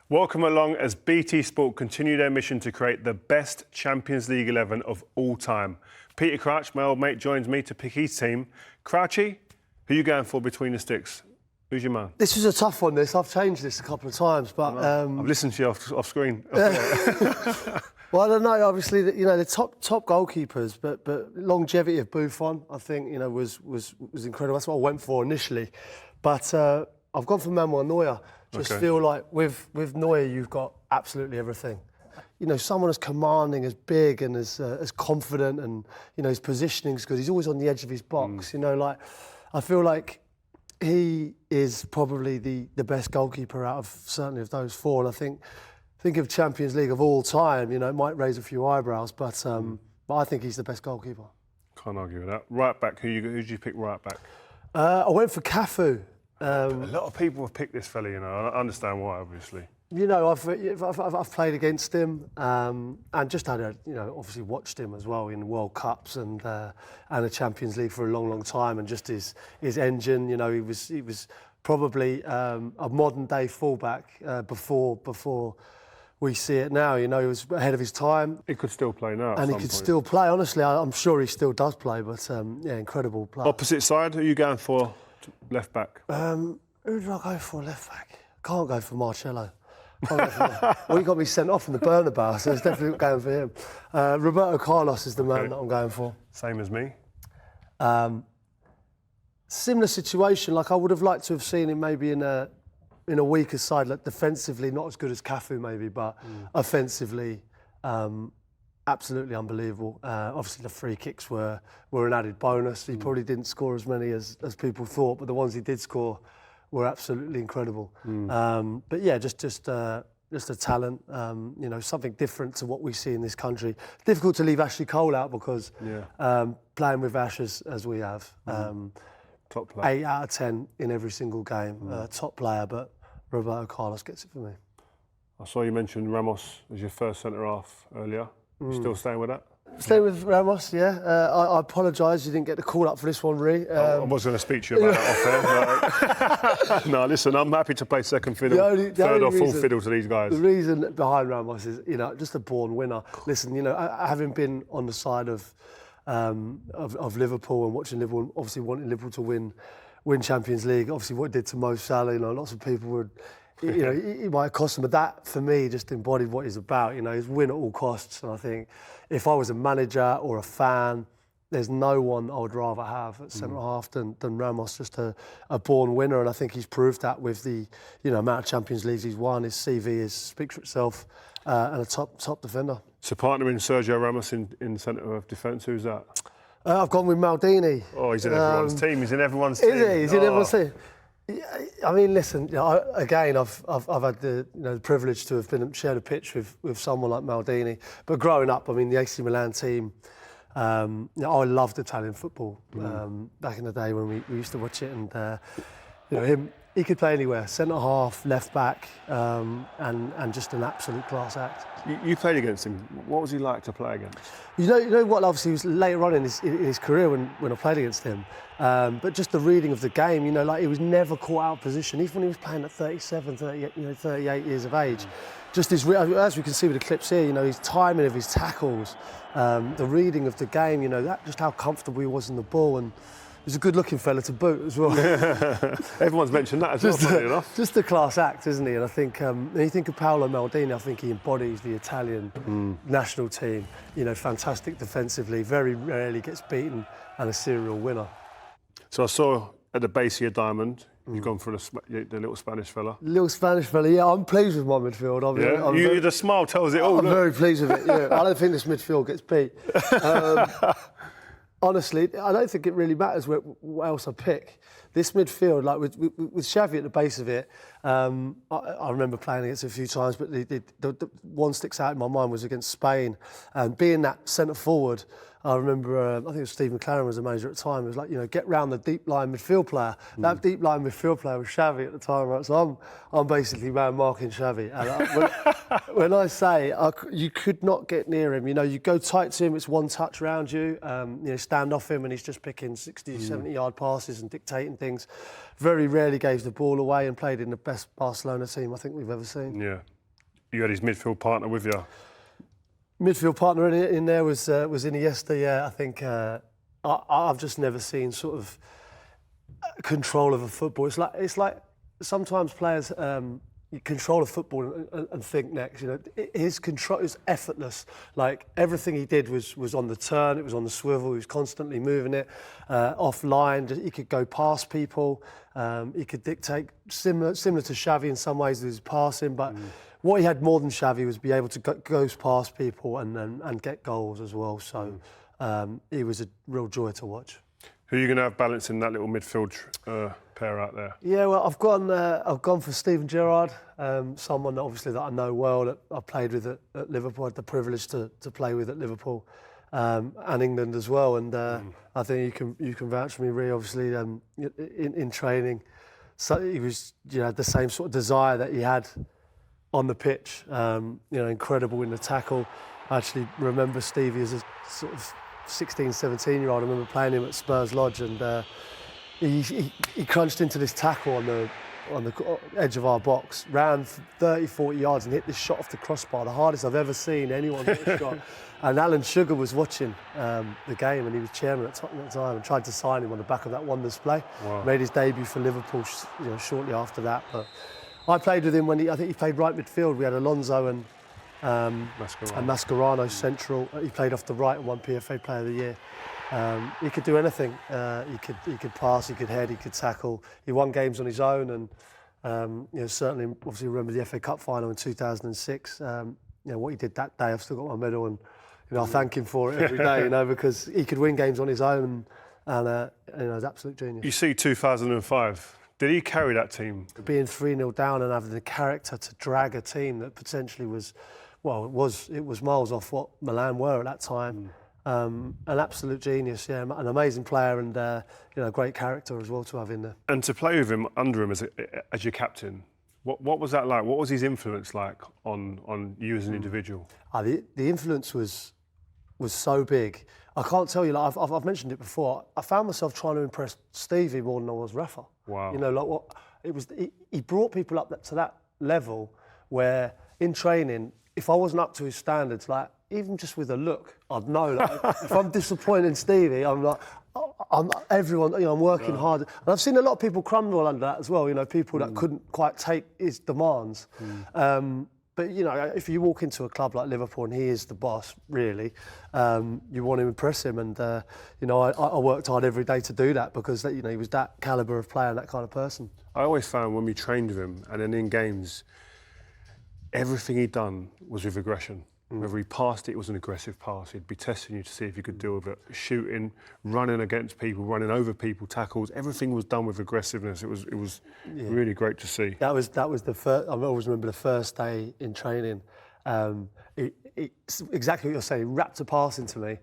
Welcome along as BT Sport continue their mission to create the best Champions League 11 of all time. Peter Crouch, my old mate, joins me to pick his team. Crouchy, who are you going for between the sticks? Who's your man? This was a tough one, this. I've changed this a couple of times, but... I've listened to you off screen. Well, I don't know, obviously, the top goalkeepers, but longevity of Buffon, I think, was incredible. That's what I went for initially. But I've gone for Manuel Neuer. Just feel like with Neuer, you've got absolutely everything. Someone as commanding, as big and as confident, and, his positioning's good. He's always on the edge of his box, I feel like he is probably the best goalkeeper out of certainly of those four. And I think of Champions League of all time, it might raise a few eyebrows, but I think he's the best goalkeeper. Can't argue with that. Right back, who did you pick right back? I went for Cafu. A lot of people have picked this fella, I understand why, obviously. I've played against him and just had obviously watched him as well in World Cups and the Champions League for a long, long time, and just his engine. He was probably a modern day fullback before we see it now. He was ahead of his time. He could still play now. And he could still play. Honestly, I'm sure he still does play. But incredible player. Opposite side, who are you going for? Left back. Who do I go for left back? Can't go for Marcelo. Well, he got me sent off in the Bernabeu, so it's definitely going for him. Roberto Carlos is the man that I'm going for. Same as me. Similar situation. Like I would have liked to have seen him maybe in a weaker side, like defensively, not as good as Cafu maybe, but offensively, absolutely unbelievable. Obviously, the free kicks were an added bonus. He probably didn't score as many as people thought, but the ones he did score were absolutely incredible. But yeah, just a talent, something different to what we see in this country. Difficult to leave Ashley Cole out because playing with Ash as we have, top player. 8 out of 10 in every single game, top player, but Roberto Carlos gets it for me. I saw you mention Ramos as your first centre-half earlier. You still staying with that? Staying with Ramos, yeah. I apologise you didn't get the call up for this one, Ree. I was going to speak to you about that off air. No, listen, I'm happy to play second fiddle, third or fourth fiddle to these guys. The reason behind Ramos is, just a born winner. Listen, having been on the side of Liverpool and watching Liverpool, obviously wanting Liverpool to win Champions League, obviously what it did to Mo Salah, lots of people would... it might cost him, but that for me just embodied what he's about. He's win at all costs, and I think if I was a manager or a fan, there's no one I would rather have at centre half than Ramos, just a born winner, and I think he's proved that with the amount of Champions Leagues he's won. His CV speaks for itself, and a top defender. So partnering Sergio Ramos in centre of defence, who's that? I've gone with Maldini. Oh, he's in everyone's team. He's in everyone's team. Is he? He's in everyone's team. I mean, listen. I've had the privilege to have shared a pitch with someone like Maldini. But growing up, I mean, the AC Milan team. I loved Italian football back in the day when we used to watch it, and he could play anywhere, centre half, left back, and just an absolute class act. You played against him. What was he like to play against? You know what? Obviously, it was later on in his career when I played against him. But just the reading of the game, he was never caught out of position, even when he was playing at 37, 38 years of age. Just as we can see with the clips here, his timing of his tackles, the reading of the game, just how comfortable he was in the ball, and he's a good-looking fella to boot as well. Everyone's mentioned that as well, funny enough. Just a class act, isn't he? And I think when you think of Paolo Maldini, I think he embodies the Italian national team. Fantastic defensively, very rarely gets beaten, and a serial winner. So I saw at the base of your diamond, you've gone for the little Spanish fella. Little Spanish fella, yeah. I'm pleased with my midfield. The smile tells it all. I'm very pleased with it, yeah. I don't think this midfield gets beat. Honestly, I don't think it really matters what else I pick. This midfield, like with Xavi at the base of it, I remember playing against it a few times, but the one sticks out in my mind was against Spain. And being that centre forward, I remember, I think it was Steve McLaren was the manager at the time. It was like, get round the deep line midfield player. That deep line midfield player was Xavi at the time, right? So I'm basically man marking Xavi. And when I say you could not get near him, you go tight to him, it's one touch round you, stand off him and he's just picking 60, 70-yard passes and dictating things. Very rarely gave the ball away and played in the best Barcelona team I think we've ever seen. Yeah. you had his midfield partner with you. Midfield partner in there was Iniesta. Yeah, I think I've just never seen sort of control of a football. It's like sometimes players control of football and think next. You know, his control is effortless. Like everything he did was on the turn. It was on the swivel. He was constantly moving it offline. He could go past people. He could dictate similar to Xavi in some ways with his passing, but. What he had more than Xavi was be able to go past people and get goals as well. So he was a real joy to watch. Who are you going to have balancing that little midfield pair out there? Yeah, well, I've gone for Steven Gerrard, someone that I know well, that I played with at Liverpool. I had the privilege to play with at Liverpool and England as well. And I think you can vouch for me, really. Obviously, in training, so he was had the same sort of desire that he had on the pitch, incredible in the tackle. I actually remember Stevie as a sort of 16, 17-year-old. I remember playing him at Spurs Lodge, and he crunched into this tackle on the edge of our box, ran 30, 40 yards and hit this shot off the crossbar, the hardest I've ever seen anyone hit a shot. And Alan Sugar was watching the game, and he was chairman at Tottenham at the time, and tried to sign him on the back of that one display. Wow. Made his debut for Liverpool shortly after that. But I played with him I think he played right midfield. We had Alonso and Mascherano central. He played off the right and won PFA Player of the Year. He could do anything. He could pass, he could head, he could tackle. He won games on his own, and certainly, obviously, remember the FA Cup final in 2006. What he did that day, I've still got my medal, and I thank him for it every day. Because he could win games on his own, and he's absolute genius. You see, 2005. Did he carry that team? Being 3-0 down and having the character to drag a team that potentially was miles off what Milan were at that time. An absolute genius, yeah, an amazing player, and great character as well to have in there. And to play with him under him as your captain, what was that like? What was his influence like on you as an individual? The influence was so big. I can't tell you. Like I've mentioned it before. I found myself trying to impress Stevie more than I was Rafa. Wow. He brought people up to that level where in training, if I wasn't up to his standards, like even just with a look, I'd know. Like, if I'm disappointing Stevie, I'm like, I'm working hard. And I've seen a lot of people crumble under that as well. People that couldn't quite take his demands. But if you walk into a club like Liverpool and he is the boss, really, you want to impress him. And I worked hard every day to do that because he was that calibre of player and that kind of person. I always found when we trained with him and then in games, everything he'd done was with aggression. Whether he passed it was an aggressive pass. He'd be testing you to see if you could deal with it. Shooting, running against people, running over people, tackles. Everything was done with aggressiveness. It was really great to see. That was the first. I always remember the first day in training. Exactly what you're saying. He wrapped a pass into me.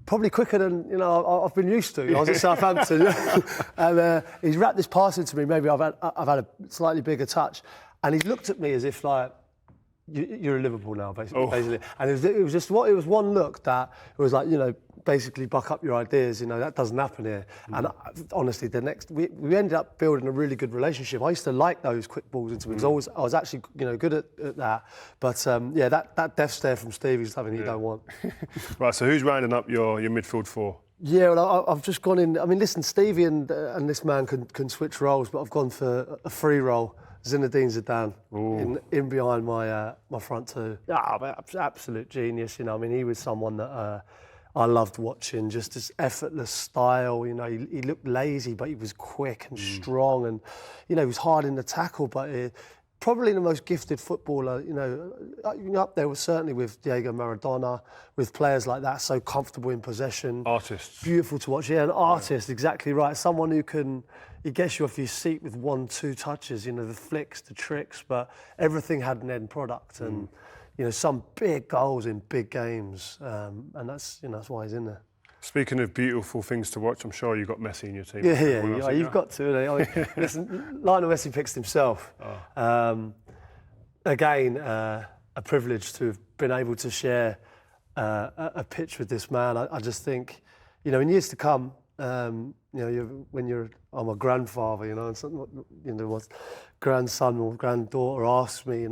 Probably quicker than I've been used to. I was at Southampton, and he's wrapped this pass into me. Maybe I've had a slightly bigger touch, and he's looked at me as if like. You're a Liverpool now, basically. And it was one look that it was like, basically buck up your ideas. That doesn't happen here. And honestly, we ended up building a really good relationship. I used to like those quick balls into me because I was actually good at that. But that death stare from Stevie is something you don't want. Right. So who's rounding up your midfield four? Yeah, well, I've just gone in. I mean, listen, Stevie and this man can switch roles, but I've gone for a free role. Zinedine Zidane in behind my front two. Yeah, absolute genius. I mean, he was someone that I loved watching. Just his effortless style. He looked lazy, but he was quick and strong, and he was hard in the tackle. But probably the most gifted footballer. Up there was certainly with Diego Maradona, with players like that, so comfortable in possession. Artists. Beautiful to watch. Yeah, an artist, exactly right. Someone who can. He gets you off your seat with 1-2 touches, the flicks, the tricks, but everything had an end product, and some big goals in big games, and that's why he's in there. Speaking of beautiful things to watch, I'm sure you've got Messi in your team. Yeah, you've got to. I mean, listen, Lionel Messi picks himself. Again, a privilege to have been able to share a pitch with this man. I just think, in years to come. I'm a grandfather, and my grandson or granddaughter asks me,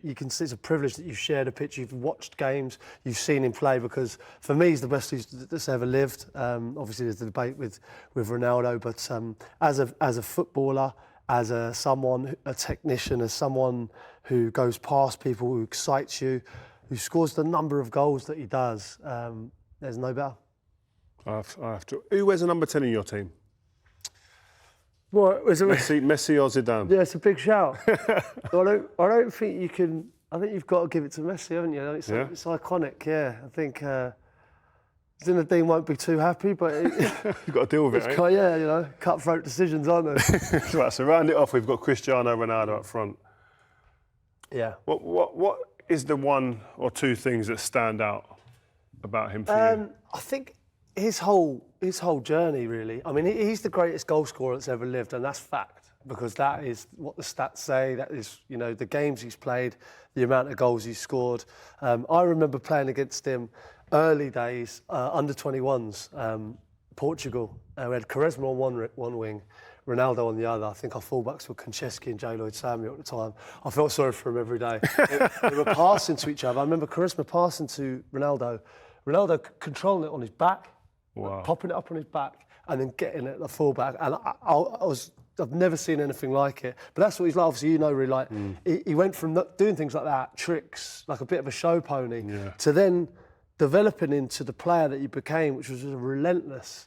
you can see it's a privilege that you've shared a pitch, you've watched games, you've seen him play, because for me he's the best that's ever lived. Obviously there's the debate with Ronaldo, but as a footballer, as a technician, as someone who goes past people, who excites you, who scores the number of goals that he does, there's no better. I have to. Who wears a number 10 in your team? What was it? Messi or Zidane? Yeah, it's a big shout. I don't think you can. I think you've got to give it to Messi, haven't you? It's iconic. Yeah, I think Zinedine won't be too happy, but You've got to deal with it. Yeah, cutthroat decisions, aren't they? Right, so round it off, we've got Cristiano Ronaldo up front. Yeah. What is the one or two things that stand out about him for you? I think his whole journey, really. I mean, he's the greatest goal scorer that's ever lived, and that's fact, because that is what the stats say. That is, the games he's played, the amount of goals he's scored. I remember playing against him early days, under 21s, Portugal. We had Quaresma on one wing, Ronaldo on the other. I think our fullbacks were Konchesky and J. Lloyd Samuel at the time. I felt sorry for him every day. They were passing to each other. I remember Quaresma passing to Ronaldo controlling it on his back, popping it up on his back, and then getting it at the fullback. And I've never seen anything like it. But that's what he's like. Obviously, really, he went from doing things like that, tricks, like a bit of a show pony, to then developing into the player that he became, which was a relentless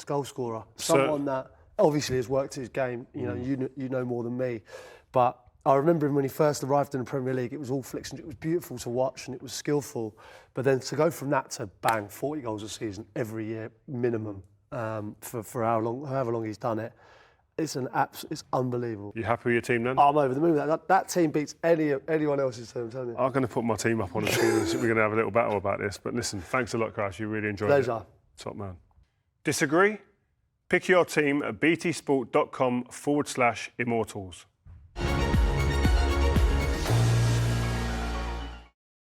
goal scorer. Someone that obviously has worked his game. You know more than me, but I remember him when he first arrived in the Premier League. It was all flicks and it was beautiful to watch and it was skillful. But then to go from that to bang 40 goals a season every year minimum for however long he's done it. It's unbelievable. You happy with your team then? I'm over the moon. That team beats anyone else's team, I'm telling you. I'm going to put my team up on the screen. We're going to have a little battle about this. But listen, thanks a lot, Crouch. You really enjoyed Pleasure. it. Top man. Disagree? Pick your team at btsport.com/immortals.